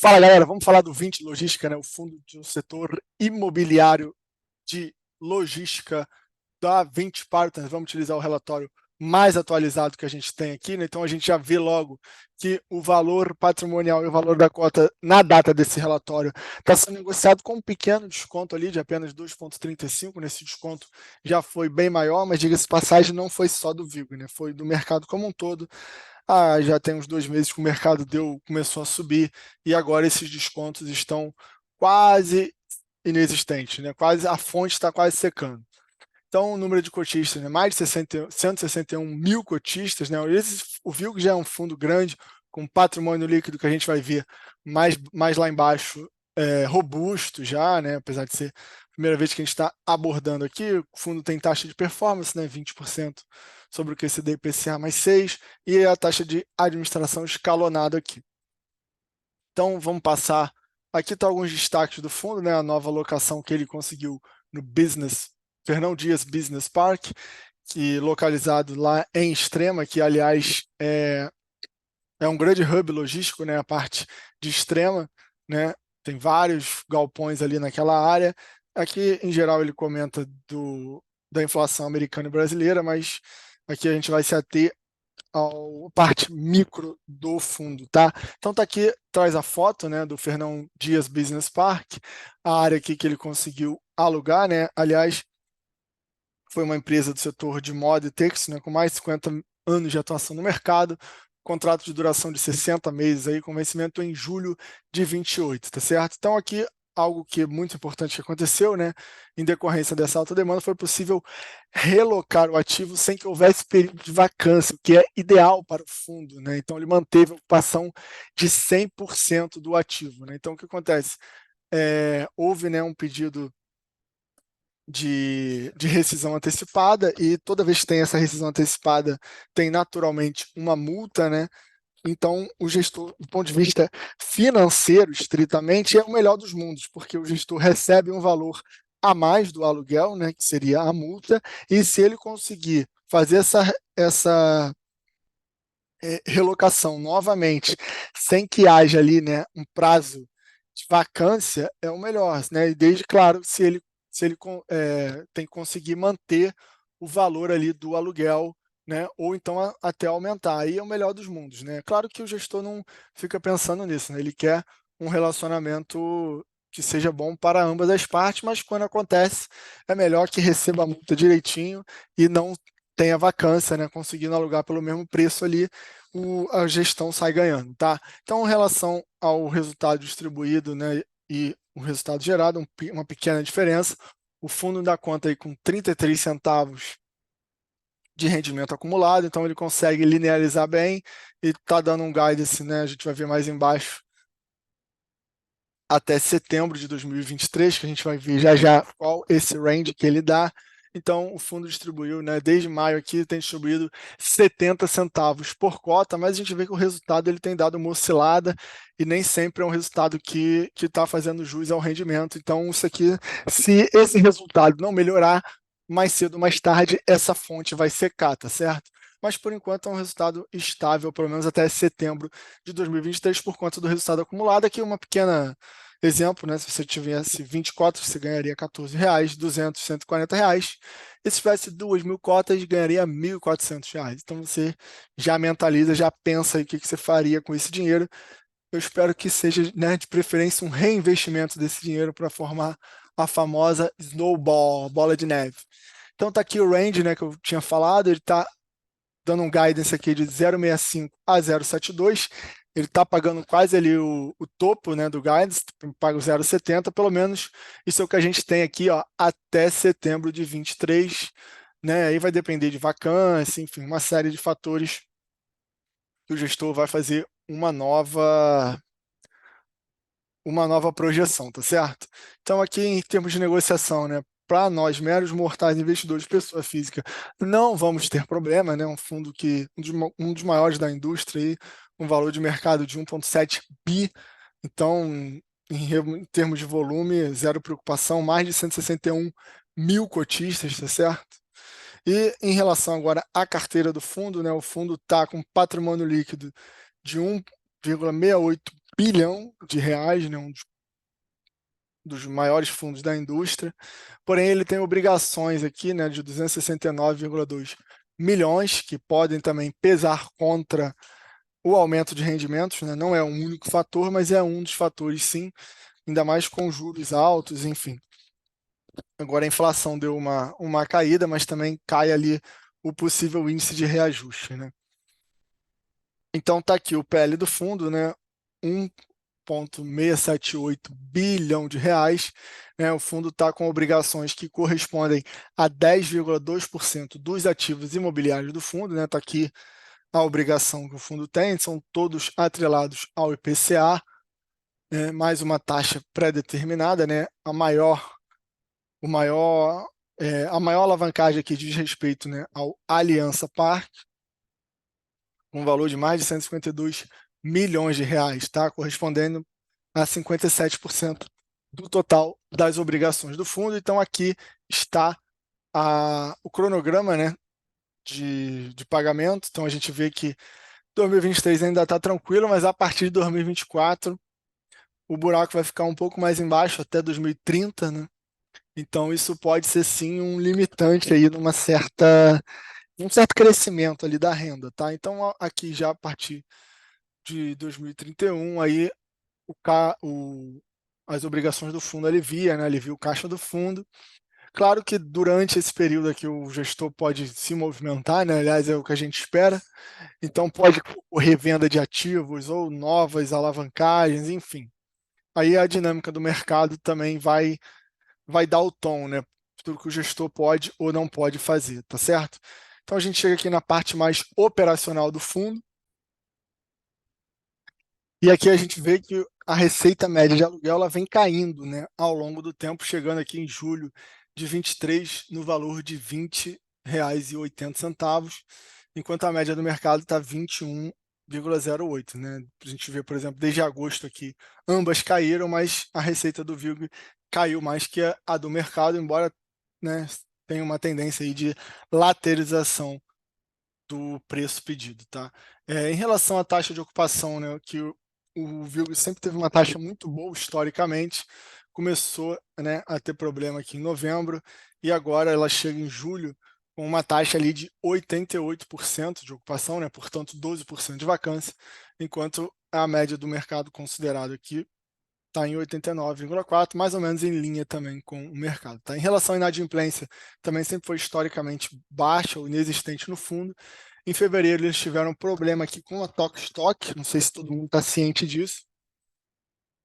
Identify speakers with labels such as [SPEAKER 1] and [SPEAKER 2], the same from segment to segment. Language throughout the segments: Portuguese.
[SPEAKER 1] Fala, galera, vamos falar do Vinci Logística, né? O fundo do setor imobiliário de logística da Vinci Partners. Vamos utilizar o relatório mais atualizado que a gente tem aqui, né? Então a gente já vê logo que o valor patrimonial e o valor da cota na data desse relatório está sendo negociado com um pequeno desconto ali de apenas 2,35. Nesse desconto já foi bem maior, mas diga-se de passagem, não foi só do Vigo, né? Foi do mercado como um todo. Já tem uns 2 meses que o mercado começou a subir e agora esses descontos estão quase inexistentes, né? A fonte está quase secando. Então, o número de cotistas, né? Mais de 161 mil cotistas, né? O Vilg já é um fundo grande, com patrimônio líquido que a gente vai ver mais lá embaixo, robusto já, né? Apesar de ser a primeira vez que a gente está abordando aqui. O fundo tem taxa de performance, né? 20% sobre o QCD IPCA mais 6, e a taxa de administração escalonada aqui. Então, vamos passar. Aqui estão alguns destaques do fundo, né? A nova alocação que ele conseguiu no Fernão Dias Business Park, que localizado lá em Extrema, que aliás é um grande hub logístico, né? A parte de Extrema, né? Tem vários galpões ali naquela área. Aqui, em geral, ele comenta da inflação americana e brasileira, mas aqui a gente vai se ater a parte micro do fundo, tá? Então tá aqui, traz a foto, né, do Fernão Dias Business Park, a área aqui que ele conseguiu alugar, né? Aliás, foi uma empresa do setor de moda e têxtil, né, com mais de 50 anos de atuação no mercado, contrato de duração de 60 meses aí, com vencimento em julho de 28, tá certo? Então aqui algo que é muito importante que aconteceu, né, em decorrência dessa alta demanda, foi possível relocar o ativo sem que houvesse período de vacância, o que é ideal para o fundo, né? Então ele manteve a ocupação de 100% do ativo, né? Então o que acontece? Houve, né, um pedido de rescisão antecipada, e toda vez que tem essa rescisão antecipada, tem naturalmente uma multa, né? Então, o gestor, do ponto de vista financeiro, estritamente, é o melhor dos mundos, porque o gestor recebe um valor a mais do aluguel, né, que seria a multa, e se ele conseguir fazer essa relocação novamente, sem que haja ali, né, um prazo de vacância, é o melhor, né? E desde, claro, se ele tem que conseguir manter o valor ali do aluguel, né? Ou então até aumentar. Aí é o melhor dos mundos, né? Claro que o gestor não fica pensando nisso, né? Ele quer um relacionamento que seja bom para ambas as partes, mas quando acontece, é melhor que receba a multa direitinho e não tenha vacância, né? Conseguindo alugar pelo mesmo preço ali, a gestão sai ganhando, tá? Então, em relação ao resultado distribuído, né, e o resultado gerado, uma pequena diferença. O fundo dá conta aí com 33 centavos de rendimento acumulado, então ele consegue linearizar bem e está dando um guidance, né? A gente vai ver mais embaixo até setembro de 2023, que a gente vai ver já já qual esse range que ele dá. Então, o fundo distribuiu, né, desde maio aqui, tem distribuído 70 centavos por cota, mas a gente vê que o resultado ele tem dado uma oscilada e nem sempre é um resultado que está fazendo jus ao rendimento. Então, isso aqui, se esse resultado não melhorar, mais cedo ou mais tarde, essa fonte vai secar, tá certo? Mas, por enquanto, é um resultado estável, pelo menos até setembro de 2023, por conta do resultado acumulado. Aqui uma pequena exemplo, né? Se você tivesse 24, você ganharia R$ 14, 200, R$ 140. E se tivesse 2.000 cotas, ganharia R$ 1.400. Então você já mentaliza, já pensa aí o que você faria com esse dinheiro. Eu espero que seja, né, de preferência, um reinvestimento desse dinheiro para formar a famosa snowball, bola de neve. Então tá aqui o range, né, que eu tinha falado, ele está dando um guidance aqui de 0,65 a 0,72. Ele está pagando quase ali o topo, né, do guidance, paga o 0,70, pelo menos isso é o que a gente tem aqui, ó, até setembro de 23, né? Aí vai depender de vacância, enfim, uma série de fatores que o gestor vai fazer uma nova projeção, tá certo? Então, aqui em termos de negociação, né, para nós, meros mortais investidores, pessoa física, não vamos ter problema, né? Um fundo que um dos maiores da indústria, aí, um valor de mercado de 1,7 bi. Então, em termos de volume, zero preocupação, mais de 161 mil cotistas, tá certo? E em relação agora à carteira do fundo, né, o fundo está com patrimônio líquido de 1,68 bilhão de reais, né, um dos maiores fundos da indústria, porém ele tem obrigações aqui, né, de 269,2 milhões, que podem também pesar contra o aumento de rendimentos, né? Não é um único fator, mas é um dos fatores, sim, ainda mais com juros altos, enfim. Agora a inflação deu uma caída, mas também cai ali o possível índice de reajuste, né? Então tá aqui o PL do fundo, né? 1,678 bilhão de reais, né? O fundo está com obrigações que correspondem a 10,2% dos ativos imobiliários do fundo, né? Tá aqui a obrigação que o fundo tem, são todos atrelados ao IPCA, né? Mais uma taxa pré-determinada, né? A maior alavancagem aqui diz respeito, né, ao Aliança Parque, com um valor de mais de 152 milhões de reais, tá? Correspondendo a 57% do total das obrigações do fundo. Então, aqui está o cronograma, né, de pagamento. Então, a gente vê que 2023 ainda está tranquilo, mas a partir de 2024 o buraco vai ficar um pouco mais embaixo até 2030, né? Então, isso pode ser sim um limitante aí um certo crescimento ali da renda, tá? Então, aqui já a partir de 2031, aí as obrigações do fundo alivia, né? Alivia o caixa do fundo. Claro que durante esse período aqui o gestor pode se movimentar, né? Aliás, é o que a gente espera. Então, pode ocorrer venda de ativos ou novas alavancagens, enfim. Aí a dinâmica do mercado também vai dar o tom, né? Tudo que o gestor pode ou não pode fazer, tá certo? Então a gente chega aqui na parte mais operacional do fundo, e aqui a gente vê que a receita média de aluguel ela vem caindo, né, ao longo do tempo, chegando aqui em julho de 23 no valor de R$ 20,80, enquanto a média do mercado está 21,08, né? A gente vê, por exemplo, desde agosto aqui, ambas caíram, mas a receita do VIG caiu mais que a do mercado, embora, né, tenha uma tendência aí de lateralização do preço pedido, tá? Em relação à taxa de ocupação, né, que o Vilg sempre teve uma taxa muito boa historicamente, começou, né, a ter problema aqui em novembro e agora ela chega em julho com uma taxa ali de 88% de ocupação, né, portanto 12% de vacância, enquanto a média do mercado considerado aqui está em 89,4, mais ou menos em linha também com o mercado. Tá? Em relação à inadimplência, também sempre foi historicamente baixa ou inexistente no fundo. Em fevereiro, eles tiveram um problema aqui com a Tok Stock, não sei se todo mundo está ciente disso.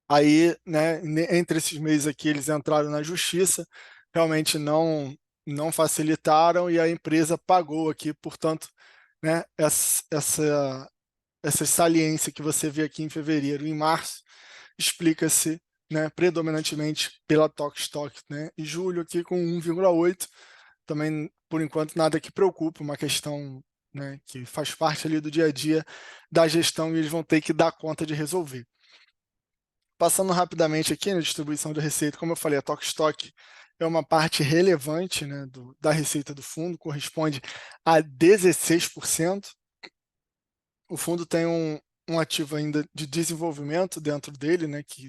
[SPEAKER 1] Aí, né, entre esses meses aqui, eles entraram na justiça, realmente não facilitaram e a empresa pagou aqui, portanto, né, essa saliência que você vê aqui em fevereiro e em março explica-se, né, predominantemente pela Tok Stock, né, e julho aqui com 1,8, também por enquanto nada que preocupe, uma questão, né, que faz parte ali do dia a dia da gestão e eles vão ter que dar conta de resolver. Passando rapidamente aqui na distribuição de receita, como eu falei, a Tok Stock é uma parte relevante, né, da receita do fundo, corresponde a 16%. O fundo tem um ativo ainda de desenvolvimento dentro dele, né, que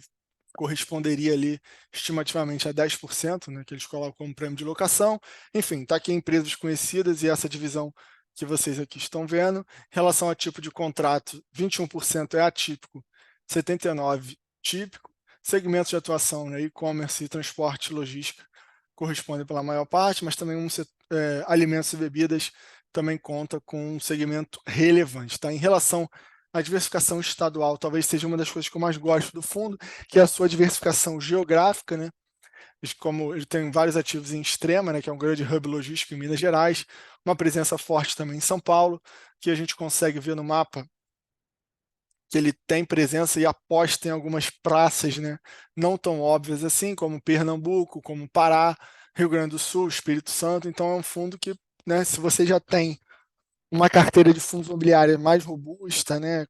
[SPEAKER 1] corresponderia ali estimativamente a 10%, né, que eles colocam como prêmio de locação. Enfim, está aqui empresas conhecidas e essa divisão que vocês aqui estão vendo. Em relação a tipo de contrato, 21% é atípico, 79% típico. Segmentos de atuação, né, e-commerce, transporte e logística, correspondem pela maior parte, mas também alimentos e bebidas também conta com um segmento relevante. Tá? Em relação à diversificação estadual, talvez seja uma das coisas que eu mais gosto do fundo, que é a sua diversificação geográfica, né? Como ele tem vários ativos em Extrema, né, que é um grande hub logístico em Minas Gerais, uma presença forte também em São Paulo, que a gente consegue ver no mapa que ele tem presença e aposta em algumas praças, né, não tão óbvias assim, como Pernambuco, como Pará, Rio Grande do Sul, Espírito Santo. Então é um fundo que, né, se você já tem uma carteira de fundos imobiliários mais robusta, né,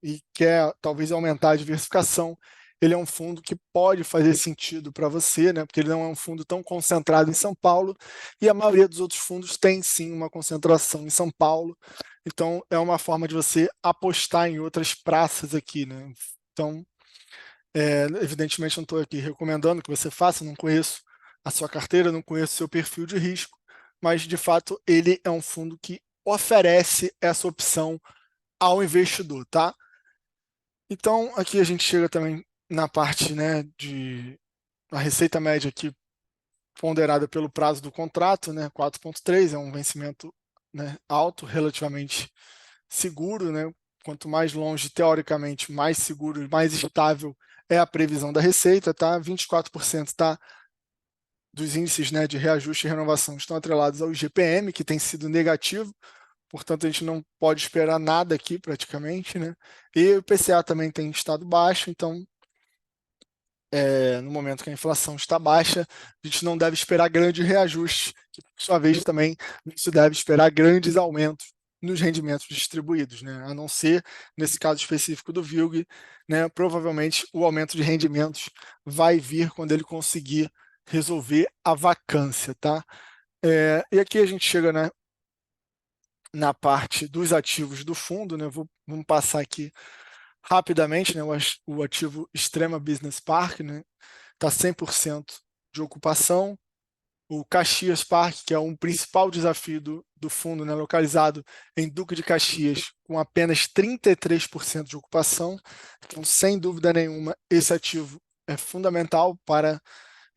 [SPEAKER 1] e quer talvez aumentar a diversificação, ele é um fundo que pode fazer sentido para você, né, porque ele não é um fundo tão concentrado em São Paulo, e a maioria dos outros fundos tem sim uma concentração em São Paulo, então é uma forma de você apostar em outras praças aqui, né? Então Evidentemente, não estou aqui recomendando que você faça, não conheço a sua carteira, não conheço o seu perfil de risco, mas, de fato, ele é um fundo que oferece essa opção ao investidor, tá? Então, aqui a gente chega também na parte, né, de a receita média aqui ponderada pelo prazo do contrato, né, 4,3, é um vencimento, né, alto, relativamente seguro, né? Quanto mais longe, teoricamente, mais seguro e mais estável é a previsão da receita, tá? 24%, tá, dos índices, né, de reajuste e renovação estão atrelados ao IGPM, que tem sido negativo, portanto a gente não pode esperar nada aqui praticamente, né? E o IPCA também tem estado baixo, então no momento que a inflação está baixa, a gente não deve esperar grandes reajustes, que, por sua vez, também não se deve esperar grandes aumentos nos rendimentos distribuídos, né? A não ser, nesse caso específico do VILG, né, provavelmente o aumento de rendimentos vai vir quando ele conseguir resolver a vacância, tá? E aqui a gente chega, né, na parte dos ativos do fundo, né? Vamos passar aqui rapidamente, né, o ativo Extrema Business Park, né? Está 100% de ocupação. O Caxias Park, que é um principal desafio do fundo, né, localizado em Duque de Caxias, com apenas 33% de ocupação. Então, sem dúvida nenhuma, esse ativo é fundamental para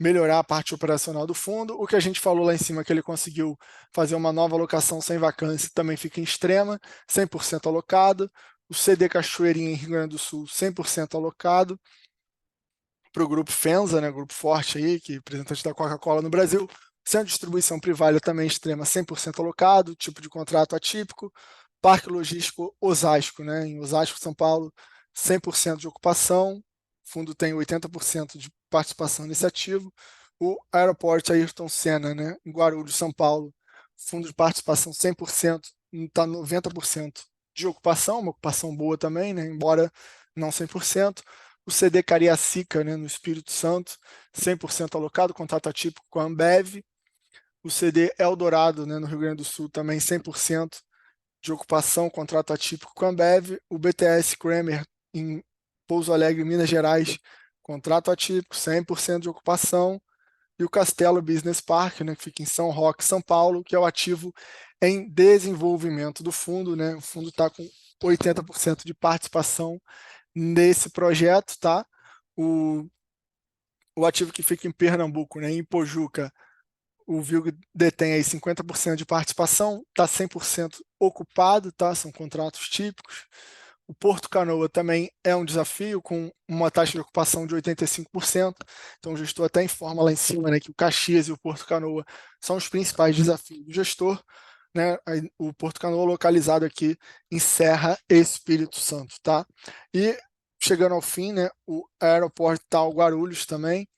[SPEAKER 1] melhorar a parte operacional do fundo. O que a gente falou lá em cima, que ele conseguiu fazer uma nova alocação sem vacância, também fica em Extrema, 100% alocado. O CD Cachoeirinha, em Rio Grande do Sul, 100% alocado para o grupo FENSA, né, grupo forte aí, que é representante da Coca-Cola no Brasil. Centro de distribuição privada também extrema, 100% alocado, tipo de contrato atípico. Parque logístico Osasco, né, em Osasco, São Paulo, 100% de ocupação. O fundo tem 80% de participação nesse ativo. O aeroporto Ayrton Senna, né, em Guarulhos, São Paulo, fundo de participação 100%, está 90% de ocupação, uma ocupação boa também, né, embora não 100%. O CD Cariacica, né, no Espírito Santo, 100% alocado, contrato atípico com a Ambev. O CD Eldorado, né, no Rio Grande do Sul, também 100% de ocupação, contrato atípico com a Ambev. O BTS Kramer, em Pouso Alegre, Minas Gerais, contrato atípico, 100% de ocupação. E o Castelo Business Park, né, que fica em São Roque, São Paulo, que é o ativo em desenvolvimento do fundo, né? O fundo está com 80% de participação nesse projeto, tá? O, o ativo que fica em Pernambuco, né, em Pojuca, o VILG detém aí 50% de participação, está 100% ocupado, tá? São contratos típicos. O Porto Canoa também é um desafio, com uma taxa de ocupação de 85%. Então, o gestor até informa lá em cima, né, que o Caxias e o Porto Canoa são os principais desafios do gestor. Né? O Porto Canoa, localizado aqui em Serra Espírito Santo. Tá? E, chegando ao fim, né, o Aeroportal Guarulhos também,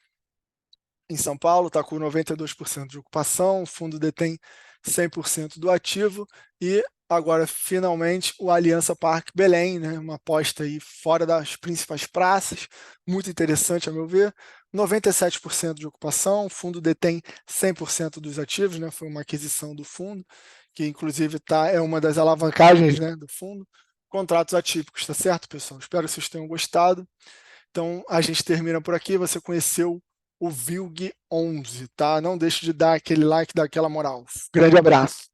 [SPEAKER 1] em São Paulo, está com 92% de ocupação, o fundo detém 100% do ativo e agora, finalmente, o Aliança Parque Belém, né, uma aposta aí fora das principais praças, muito interessante a meu ver, 97% de ocupação, o fundo detém 100% dos ativos, né, foi uma aquisição do fundo, que inclusive é uma das alavancagens, né, do fundo, contratos atípicos, tá certo, pessoal? Espero que vocês tenham gostado. Então, a gente termina por aqui. Você conheceu o VILG 11, tá? Não deixe de dar aquele like, dar aquela moral. Grande abraço.